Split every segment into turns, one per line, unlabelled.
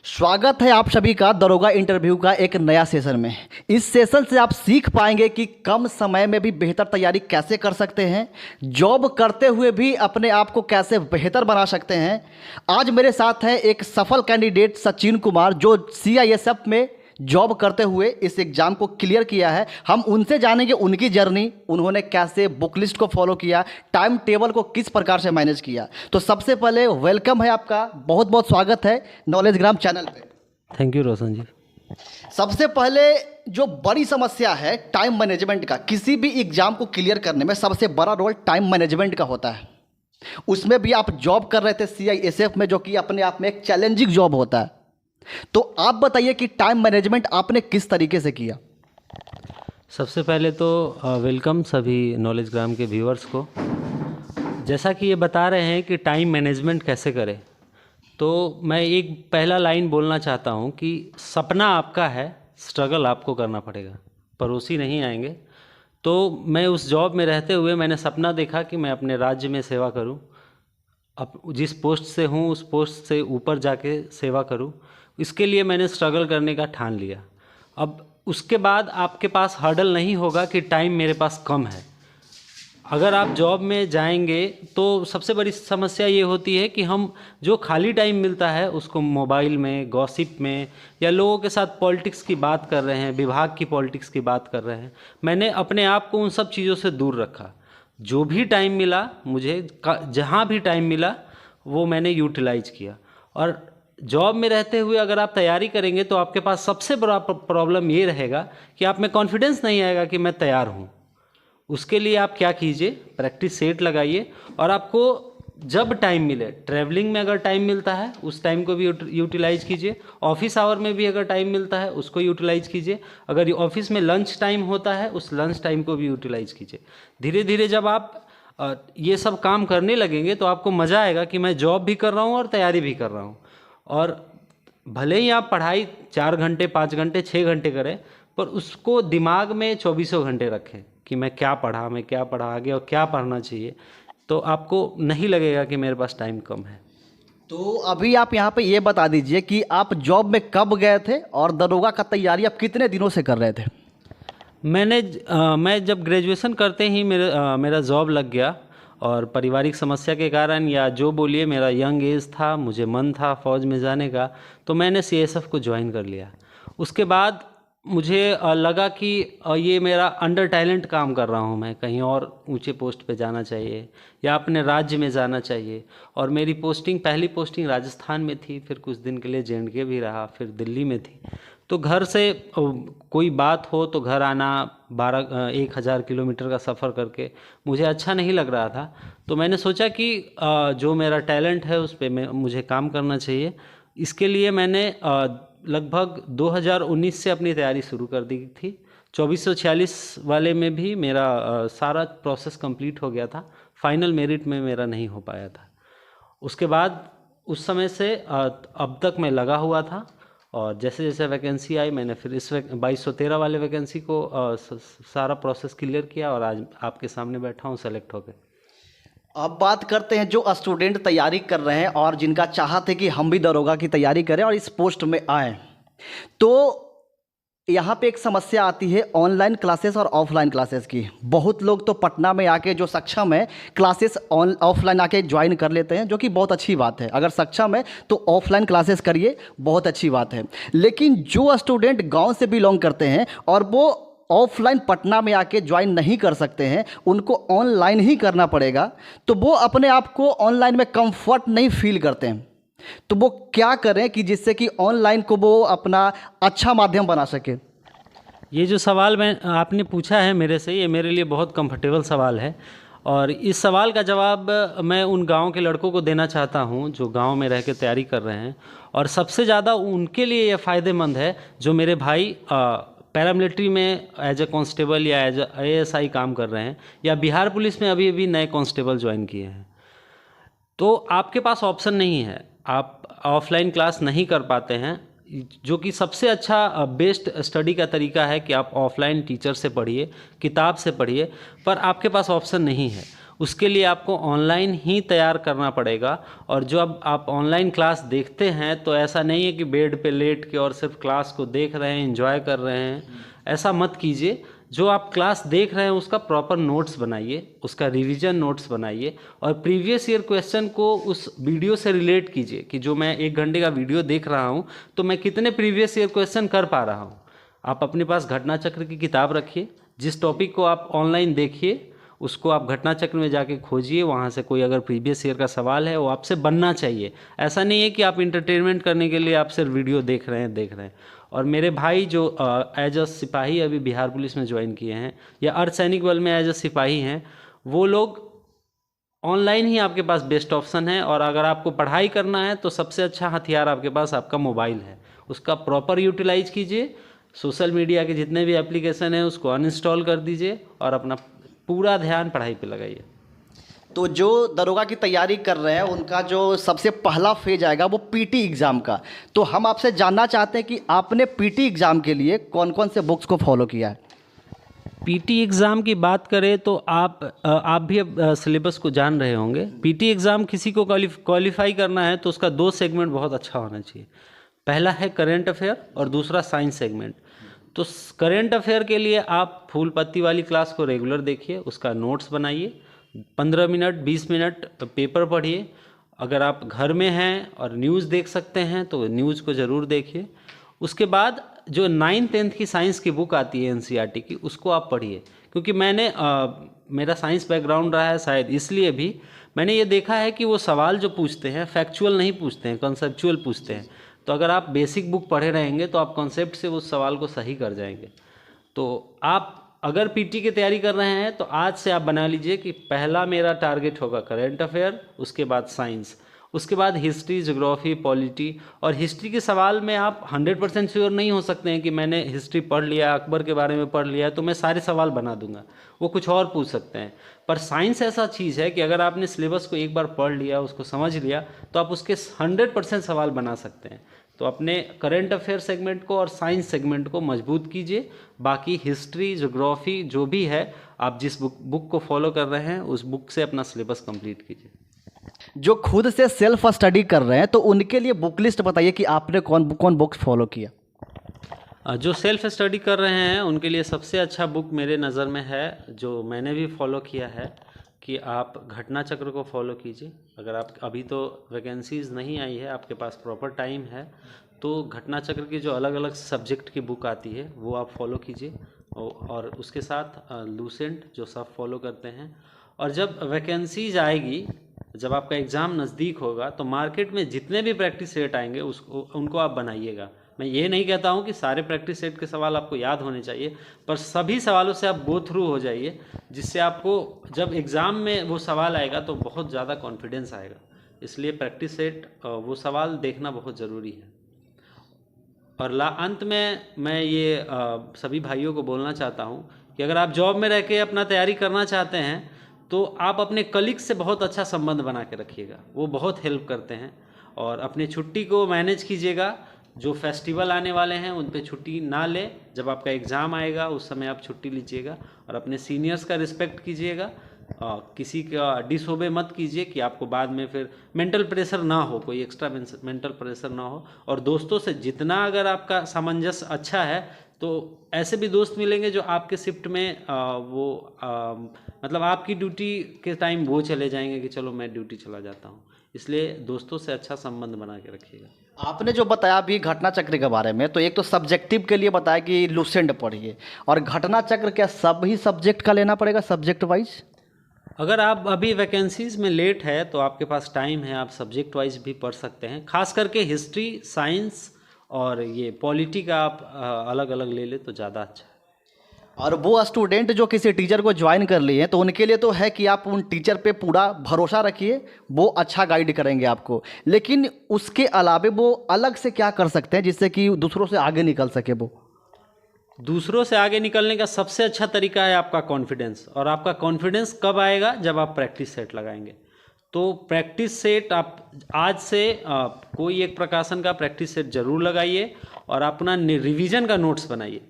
स्वागत है आप सभी का दरोगा इंटरव्यू का एक नया सेशन में। इस सेशन से आप सीख पाएंगे कि कम समय में भी बेहतर तैयारी कैसे कर सकते हैं, जॉब करते हुए भी अपने आप को कैसे बेहतर बना सकते हैं। आज मेरे साथ है एक सफल कैंडिडेट सचिन कुमार, जो CISF में जॉब करते हुए इस एग्ज़ाम को क्लियर किया है। हम उनसे जानेंगे उनकी जर्नी, उन्होंने कैसे बुक लिस्ट को फॉलो किया, टाइम टेबल को किस प्रकार से मैनेज किया। तो सबसे पहले वेलकम है आपका, बहुत बहुत स्वागत है नॉलेजग्राम चैनल पे।
थैंक यू रोशन जी।
सबसे पहले जो बड़ी समस्या है टाइम मैनेजमेंट का, किसी भी एग्ज़ाम को क्लियर करने में सबसे बड़ा रोल टाइम मैनेजमेंट का होता है। उसमें भी आप जॉब कर रहे थे CISF में, जो कि अपने आप में एक चैलेंजिंग जॉब होता है। तो आप बताइए कि टाइम मैनेजमेंट आपने किस तरीके से किया।
सबसे पहले तो वेलकम सभी नॉलेजग्राम के व्यूअर्स को। जैसा कि ये बता रहे हैं कि टाइम मैनेजमेंट कैसे करें, तो मैं एक पहला लाइन बोलना चाहता हूँ कि सपना आपका है, स्ट्रगल आपको करना पड़ेगा, पड़ोसी नहीं आएंगे। तो मैं उस जॉब में रहते हुए मैंने सपना देखा कि मैं अपने राज्य में सेवा करूँ, अब जिस पोस्ट से हूँ उस पोस्ट से ऊपर जाके सेवा करूँ। इसके लिए मैंने स्ट्रगल करने का ठान लिया। अब उसके बाद आपके पास हर्डल नहीं होगा कि टाइम मेरे पास कम है। अगर आप जॉब में जाएंगे तो सबसे बड़ी समस्या ये होती है कि हम जो खाली टाइम मिलता है उसको मोबाइल में, गॉसिप में, या लोगों के साथ पॉलिटिक्स की बात कर रहे हैं, विभाग की पॉलिटिक्स की बात कर रहे हैं। मैंने अपने आप को उन सब चीज़ों से दूर रखा। जो भी टाइम मिला मुझे, जहाँ भी टाइम मिला वो मैंने यूटिलाइज किया। और जॉब में रहते हुए अगर आप तैयारी करेंगे तो आपके पास सबसे बड़ा प्रॉब्लम ये रहेगा कि आप में कॉन्फिडेंस नहीं आएगा कि मैं तैयार हूँ। उसके लिए आप क्या कीजिए, प्रैक्टिस सेट लगाइए, और आपको जब टाइम मिले, ट्रैवलिंग में अगर टाइम मिलता है उस टाइम को भी यूटिलाइज कीजिए, ऑफिस आवर में भी अगर टाइम मिलता है उसको यूटिलाइज कीजिए, अगर ऑफिस में लंच टाइम होता है उस लंच टाइम को भी यूटिलाइज कीजिए। धीरे धीरे जब आप ये सब काम करने लगेंगे तो आपको मज़ा आएगा कि मैं जॉब भी कर रहा हूँ और तैयारी भी कर रहा हूँ। और भले ही आप पढ़ाई 4 घंटे, 5 घंटे, 6 घंटे करें, पर उसको दिमाग में 24 घंटे रखें कि मैं क्या पढ़ा आगे और क्या पढ़ना चाहिए। तो आपको नहीं लगेगा कि मेरे पास टाइम कम है।
तो अभी आप यहाँ पे ये बता दीजिए कि आप जॉब में कब गए थे और दरोगा का तैयारी आप कितने दिनों से कर रहे थे।
मैं जब ग्रेजुएशन करते ही मेरा जॉब लग गया, और पारिवारिक समस्या के कारण, या जो बोलिए, मेरा यंग एज था, मुझे मन था फ़ौज में जाने का, तो मैंने CSF को ज्वाइन कर लिया। उसके बाद मुझे लगा कि ये मेरा अंडर टैलेंट काम कर रहा हूँ, मैं कहीं और ऊंचे पोस्ट पे जाना चाहिए या अपने राज्य में जाना चाहिए। और मेरी पहली पोस्टिंग राजस्थान में थी, फिर कुछ दिन के लिए J&K भी रहा, फिर दिल्ली में थी। तो घर से कोई बात हो तो घर आना 1000 किलोमीटर का सफ़र करके मुझे अच्छा नहीं लग रहा था। तो मैंने सोचा कि जो मेरा टैलेंट है उस पर मुझे काम करना चाहिए। इसके लिए मैंने लगभग 2019 से अपनी तैयारी शुरू कर दी थी। 2446 वाले में भी मेरा सारा प्रोसेस कंप्लीट हो गया था, फाइनल मेरिट में मेरा नहीं हो पाया था। उसके बाद उस समय से अब तक मैं लगा हुआ था, और जैसे जैसे वैकेंसी आई मैंने फिर इस 2213 वाले वैकेंसी को सारा प्रोसेस क्लियर किया, और आज आपके सामने बैठा हूँ सेलेक्ट होकर।
अब बात करते हैं जो स्टूडेंट तैयारी कर रहे हैं और जिनका चाहत है कि हम भी दरोगा की तैयारी करें और इस पोस्ट में आएँ। तो यहाँ पे एक समस्या आती है ऑनलाइन क्लासेस और ऑफलाइन क्लासेस की। बहुत लोग तो पटना में आके जो सक्षम है क्लासेस ऑफलाइन आके ज्वाइन कर लेते हैं, जो कि बहुत अच्छी बात है। अगर सक्षम है तो ऑफलाइन क्लासेस करिए, बहुत अच्छी बात है। लेकिन जो स्टूडेंट गांव से बिलोंग करते हैं और वो ऑफलाइन पटना में आके ज्वाइन नहीं कर सकते हैं, उनको ऑनलाइन ही करना पड़ेगा, तो वो अपने आप को ऑनलाइन में कंफर्ट नहीं फील करते हैं। तो वो क्या करें कि जिससे कि ऑनलाइन को वो अपना अच्छा माध्यम बना सके।
ये जो सवाल आपने पूछा है मेरे से, ये मेरे लिए बहुत कंफर्टेबल सवाल है, और इस सवाल का जवाब मैं उन गांव के लड़कों को देना चाहता हूं जो गांव में रह के तैयारी कर रहे हैं। और सबसे ज़्यादा उनके लिए ये फ़ायदेमंद है जो मेरे भाई पैरामिलिट्री में एज ए कांस्टेबल या एज ए ASI काम कर रहे हैं, या बिहार पुलिस में अभी अभी नए कांस्टेबल ज्वाइन किए हैं। तो आपके पास ऑप्शन नहीं है, आप ऑफलाइन क्लास नहीं कर पाते हैं, जो कि सबसे अच्छा बेस्ट स्टडी का तरीका है कि आप ऑफलाइन टीचर से पढ़िए, किताब से पढ़िए, पर आपके पास ऑप्शन नहीं है। उसके लिए आपको ऑनलाइन ही तैयार करना पड़ेगा। और जो अब आप ऑनलाइन क्लास देखते हैं तो ऐसा नहीं है कि बेड पे लेट के और सिर्फ क्लास को देख रहे हैं, एंजॉय कर रहे हैं, ऐसा मत कीजिए। जो आप क्लास देख रहे हैं उसका प्रॉपर नोट्स बनाइए, उसका रिवीजन नोट्स बनाइए और प्रीवियस ईयर क्वेश्चन को उस वीडियो से रिलेट कीजिए कि जो मैं 1 घंटे का वीडियो देख रहा हूँ तो मैं कितने प्रीवियस ईयर क्वेश्चन कर पा रहा हूँ। आप अपने पास घटना चक्र की किताब रखिए, जिस टॉपिक को आप ऑनलाइन देखिए उसको आप घटना चक्र में जाके खोजिए, वहाँ से कोई अगर प्रीवियस ईयर का सवाल है वो आपसे बनना चाहिए। ऐसा नहीं है कि आप इंटरटेनमेंट करने के लिए आप सिर्फ वीडियो देख रहे हैं। और मेरे भाई जो एज अ सिपाही अभी बिहार पुलिस में ज्वाइन किए हैं या अर्धसैनिक बल में एज अ सिपाही हैं, वो लोग ऑनलाइन ही आपके पास बेस्ट ऑप्शन है। और अगर आपको पढ़ाई करना है तो सबसे अच्छा हथियार आपके पास आपका मोबाइल है, उसका प्रॉपर यूटिलाइज कीजिए। सोशल मीडिया के जितने भी एप्लीकेशन हैं उसको अनइंस्टॉल कर दीजिए और अपना पूरा ध्यान पढ़ाई पे लगाइए।
तो जो दरोगा की तैयारी कर रहे हैं उनका जो सबसे पहला फेज आएगा वो पीटी एग्ज़ाम का। तो हम आपसे जानना चाहते हैं कि आपने पीटी एग्ज़ाम के लिए कौन कौन से बुक्स को फॉलो किया है।
पीटी एग्ज़ाम की बात करें तो आप भी अब सिलेबस को जान रहे होंगे। पीटी एग्ज़ाम किसी को क्वालिफाई करना है तो उसका 2 सेगमेंट बहुत अच्छा होना चाहिए। पहला है करंट अफेयर और दूसरा साइंस सेगमेंट। तो करंट अफेयर के लिए आप फूल पत्ती वाली क्लास को रेगुलर देखिए, उसका नोट्स बनाइए, 15 मिनट 20 मिनट पेपर पढ़िए। अगर आप घर में हैं और न्यूज़ देख सकते हैं तो न्यूज़ को ज़रूर देखिए। उसके बाद जो 9th 10th की साइंस की बुक आती है एनसीईआरटी की, उसको आप पढ़िए। क्योंकि मेरा साइंस बैकग्राउंड रहा है, शायद इसलिए भी मैंने ये देखा है कि वो सवाल जो पूछते हैं फैक्चुअल नहीं पूछते हैं, कॉन्सेप्चुअल पूछते हैं। तो अगर आप बेसिक बुक पढ़े रहेंगे तो आप कॉन्सेप्ट से उस सवाल को सही कर जाएंगे। तो आप अगर पीटी की तैयारी कर रहे हैं तो आज से आप बना लीजिए कि पहला मेरा टारगेट होगा करंट अफेयर, उसके बाद साइंस, उसके बाद हिस्ट्री, ज्योग्राफी, पॉलिटी। और हिस्ट्री के सवाल में आप 100% श्योर नहीं हो सकते हैं कि मैंने हिस्ट्री पढ़ लिया, अकबर के बारे में पढ़ लिया तो मैं सारे सवाल बना दूंगा, वो कुछ और पूछ सकते हैं। पर साइंस ऐसा चीज़ है कि अगर आपने सिलेबस को एक बार पढ़ लिया, उसको समझ लिया तो आप उसके 100% सवाल बना सकते हैं। तो अपने करंट अफेयर सेगमेंट को और साइंस सेगमेंट को मजबूत कीजिए। बाकी हिस्ट्री, ज्योग्राफी जो भी है, आप जिस बुक को फॉलो कर रहे हैं उस बुक से अपना सिलेबस कंप्लीट कीजिए।
जो खुद से सेल्फ स्टडी कर रहे हैं तो उनके लिए बुक लिस्ट बताइए कि आपने कौन कौन बुक्स फॉलो किया।
जो सेल्फ स्टडी कर रहे हैं उनके लिए सबसे अच्छा बुक मेरे नज़र में है, जो मैंने भी फॉलो किया है, कि आप घटना चक्र को फॉलो कीजिए। अगर आप अभी तो वैकेंसीज़ नहीं आई है, आपके पास प्रॉपर टाइम है, तो घटना चक्र की जो अलग अलग सब्जेक्ट की बुक आती है वो आप फॉलो कीजिए। और उसके साथ लूसेंट जो सब फॉलो करते हैं। और जब वैकेंसीज आएगी, जब आपका एग्ज़ाम नज़दीक होगा तो मार्केट में जितने भी प्रैक्टिस सेट आएंगे उनको आप बनाइएगा। मैं ये नहीं कहता हूँ कि सारे प्रैक्टिस सेट के सवाल आपको याद होने चाहिए, पर सभी सवालों से आप गो थ्रू हो जाइए, जिससे आपको जब एग्ज़ाम में वो सवाल आएगा तो बहुत ज़्यादा कॉन्फिडेंस आएगा। इसलिए प्रैक्टिस सेट वो सवाल देखना बहुत ज़रूरी है। और अंत में मैं ये सभी भाइयों को बोलना चाहता हूँ कि अगर आप जॉब में रह के अपना तैयारी करना चाहते हैं तो आप अपने कलीग्स से बहुत अच्छा संबंध बना के रखिएगा, वो बहुत हेल्प करते हैं। और अपनी छुट्टी को मैनेज कीजिएगा। जो फेस्टिवल आने वाले हैं उन पे छुट्टी ना लें, जब आपका एग्ज़ाम आएगा उस समय आप छुट्टी लीजिएगा। और अपने सीनियर्स का रिस्पेक्ट कीजिएगा, किसी का डिसओबे मत कीजिए कि आपको बाद में फिर मेंटल प्रेशर ना हो, कोई एक्स्ट्रा मेंटल प्रेशर ना हो। और दोस्तों से जितना अगर आपका सामंजस्य अच्छा है तो ऐसे भी दोस्त मिलेंगे जो आपके शिफ्ट में मतलब आपकी ड्यूटी के टाइम वो चले जाएंगे कि चलो मैं ड्यूटी चला जाता हूँ। इसलिए दोस्तों से अच्छा संबंध बना के रखिएगा।
आपने जो बताया अभी घटना चक्र के बारे में, तो एक तो सब्जेक्टिव के लिए बताया कि लूसेंट पढ़िए, और घटना चक्र क्या सभी सब्जेक्ट का लेना पड़ेगा सब्जेक्ट वाइज?
अगर आप अभी वैकेंसीज़ में लेट है तो आपके पास टाइम है, आप सब्जेक्ट वाइज भी पढ़ सकते हैं। खास करके हिस्ट्री, साइंस और ये पॉलिटी का आप अलग अलग ले ले तो ज़्यादा अच्छा है।
और वो स्टूडेंट जो किसी टीचर को ज्वाइन कर लिए हैं तो उनके लिए तो है कि आप उन टीचर पे पूरा भरोसा रखिए, वो अच्छा गाइड करेंगे आपको। लेकिन उसके अलावे वो अलग से क्या कर सकते हैं जिससे कि दूसरों से आगे निकल सके? वो
दूसरों से आगे निकलने का सबसे अच्छा तरीका है आपका कॉन्फिडेंस। और आपका कॉन्फिडेंस कब आएगा? जब आप प्रैक्टिस सेट लगाएंगे। तो प्रैक्टिस सेट आप आज से कोई एक प्रकाशन का प्रैक्टिस सेट जरूर लगाइए और अपना रिवीजन का नोट्स बनाइए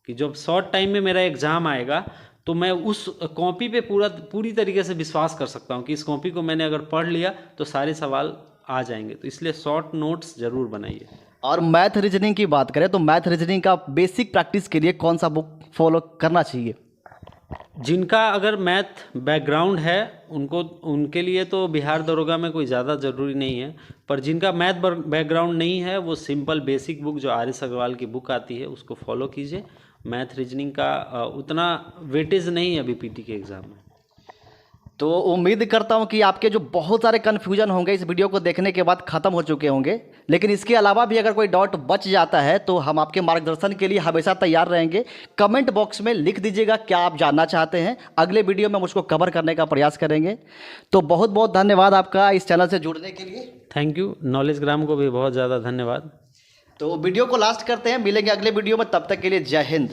कि जब शॉर्ट टाइम में मेरा एग्ज़ाम आएगा तो मैं उस कॉपी पे पूरी तरीके से विश्वास कर सकता हूँ कि इस कॉपी को मैंने अगर पढ़ लिया तो सारे सवाल आ जाएंगे। तो इसलिए शॉर्ट नोट्स ज़रूर बनाइए।
और मैथ रीजनिंग की बात करें तो मैथ रीजनिंग का बेसिक प्रैक्टिस के लिए कौन सा बुक फॉलो करना चाहिए?
जिनका अगर मैथ बैकग्राउंड है उनके लिए तो बिहार दरोगा में कोई ज़्यादा ज़रूरी नहीं है, पर जिनका मैथ बैकग्राउंड नहीं है वो सिंपल बेसिक बुक जो आर एस अग्रवाल की बुक आती है उसको फॉलो कीजिए। मैथ रीजनिंग का उतना वेटेज नहीं है अभी पीटी के एग्ज़ाम में।
तो उम्मीद करता हूं कि आपके जो बहुत सारे कन्फ्यूजन होंगे इस वीडियो को देखने के बाद ख़त्म हो चुके होंगे, लेकिन इसके अलावा भी अगर कोई डाउट बच जाता है तो हम आपके मार्गदर्शन के लिए हमेशा तैयार रहेंगे। कमेंट बॉक्स में लिख दीजिएगा क्या आप जानना चाहते हैं, अगले वीडियो में हम उसको कवर करने का प्रयास करेंगे। तो बहुत बहुत धन्यवाद आपका इस चैनल से जुड़ने के लिए।
Thank you. नॉलेज ग्राम को भी बहुत ज़्यादा धन्यवाद।
तो वीडियो को लास्ट करते हैं, मिलेंगे अगले वीडियो में, तब तक के लिए जय हिंद।